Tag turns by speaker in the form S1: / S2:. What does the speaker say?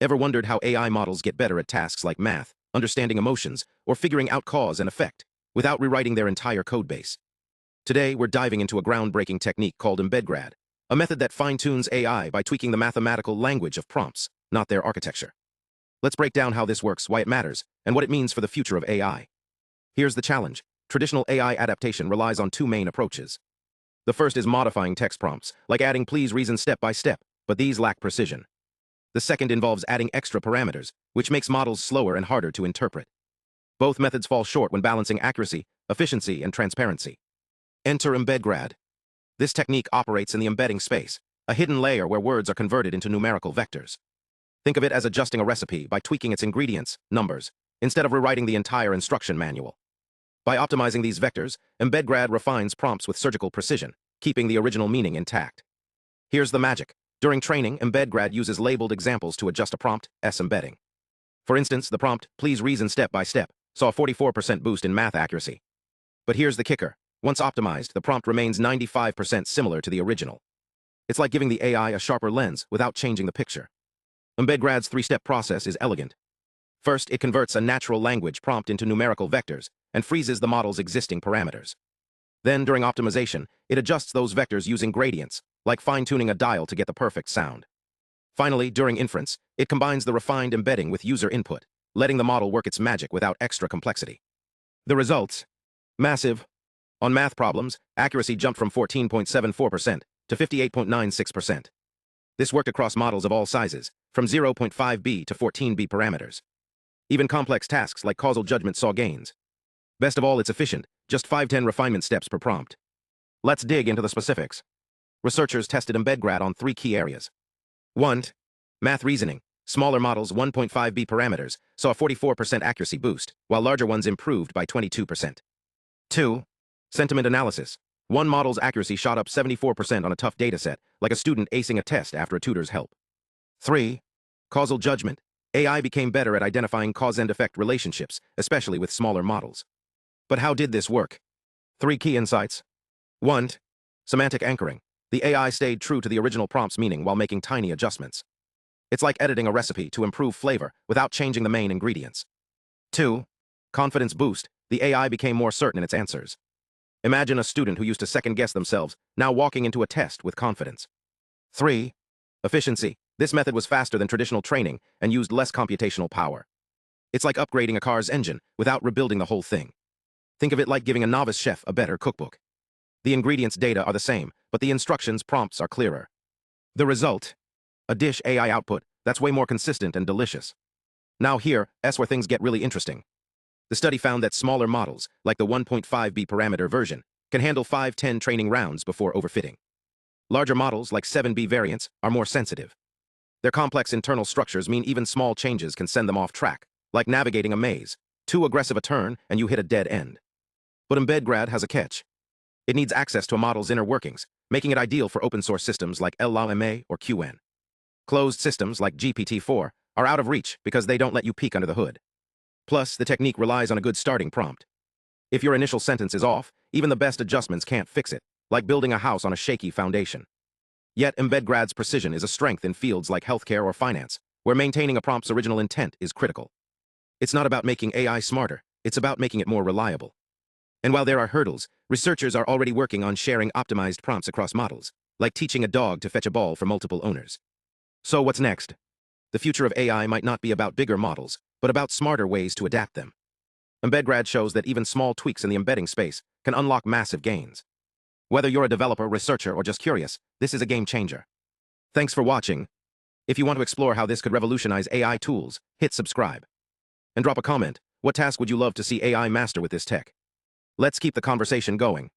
S1: Ever wondered how AI models get better at tasks like math, understanding emotions, or figuring out cause and effect, without rewriting their entire codebase? Today, we're diving into a groundbreaking technique called EmbedGrad, a method that fine-tunes AI by tweaking the mathematical language of prompts, not their architecture. Let's break down how this works, why it matters, and what it means for the future of AI. Here's the challenge. Traditional AI adaptation relies on two main approaches. The first is modifying text prompts, like adding please reason step by step, but these lack precision. The second involves adding extra parameters, which makes models slower and harder to interpret. Both methods fall short when balancing accuracy, efficiency, and transparency. Enter EmbedGrad. This technique operates in the embedding space, a hidden layer where words are converted into numerical vectors. Think of it as adjusting a recipe by tweaking its ingredients, numbers, instead of rewriting the entire instruction manual. By optimizing these vectors, EmbedGrad refines prompts with surgical precision, keeping the original meaning intact. Here's the magic. During training, EmbedGrad uses labeled examples to adjust a prompt's embedding. For instance, the prompt, please reason step by step, saw a 44% boost in math accuracy. But here's the kicker. Once optimized, the prompt remains 95% similar to the original. It's like giving the AI a sharper lens without changing the picture. EmbedGrad's three-step process is elegant. First, it converts a natural language prompt into numerical vectors and freezes the model's existing parameters. Then, during optimization, it adjusts those vectors using gradients, like fine-tuning a dial to get the perfect sound. Finally, during inference, it combines the refined embedding with user input, letting the model work its magic without extra complexity. The results? Massive. On math problems, accuracy jumped from 14.74% to 58.96%. This worked across models of all sizes, from 0.5B to 14B parameters. Even complex tasks like causal judgment saw gains. Best of all, it's efficient, just 5-10 refinement steps per prompt. Let's dig into the specifics. Researchers tested EmbedGrad on 3 key areas. 1. Math reasoning. Smaller models, 1.5B parameters, saw a 44% accuracy boost, while larger ones improved by 22%. 2. Sentiment analysis. One model's accuracy shot up 74% on a tough dataset, like a student acing a test after a tutor's help. 3. Causal judgment. AI became better at identifying cause and effect relationships, especially with smaller models. But how did this work? 3 key insights. 1. Semantic anchoring. The AI stayed true to the original prompt's meaning while making tiny adjustments. It's like editing a recipe to improve flavor without changing the main ingredients. 2. Confidence boost. The AI became more certain in its answers. Imagine a student who used to second-guess themselves, now walking into a test with confidence. 3. Efficiency. This method was faster than traditional training and used less computational power. It's like upgrading a car's engine without rebuilding the whole thing. Think of it like giving a novice chef a better cookbook. The ingredients data are the same, but the instructions prompts are clearer. The result? A dish AI output that's way more consistent and delicious. Now here's where things get really interesting. The study found that smaller models, like the 1.5B parameter version, can handle 5-10 training rounds before overfitting. Larger models, like 7B variants, are more sensitive. Their complex internal structures mean even small changes can send them off track, like navigating a maze. Too aggressive a turn, and you hit a dead end. But EmbedGrad has a catch. It needs access to a model's inner workings, making it ideal for open-source systems like LLaMA or Qwen. Closed systems like GPT-4 are out of reach because they don't let you peek under the hood. Plus, the technique relies on a good starting prompt. If your initial sentence is off, even the best adjustments can't fix it, like building a house on a shaky foundation. Yet, EmbedGrad's precision is a strength in fields like healthcare or finance, where maintaining a prompt's original intent is critical. It's not about making AI smarter, it's about making it more reliable. And while there are hurdles, researchers are already working on sharing optimized prompts across models, like teaching a dog to fetch a ball for multiple owners. So what's next? The future of AI might not be about bigger models, but about smarter ways to adapt them. EmbedGrad shows that even small tweaks in the embedding space can unlock massive gains. Whether you're a developer, researcher, or just curious, this is a game changer. Thanks for watching. If you want to explore how this could revolutionize AI tools, hit subscribe. And drop a comment. What task would you love to see AI master with this tech? Let's keep the conversation going.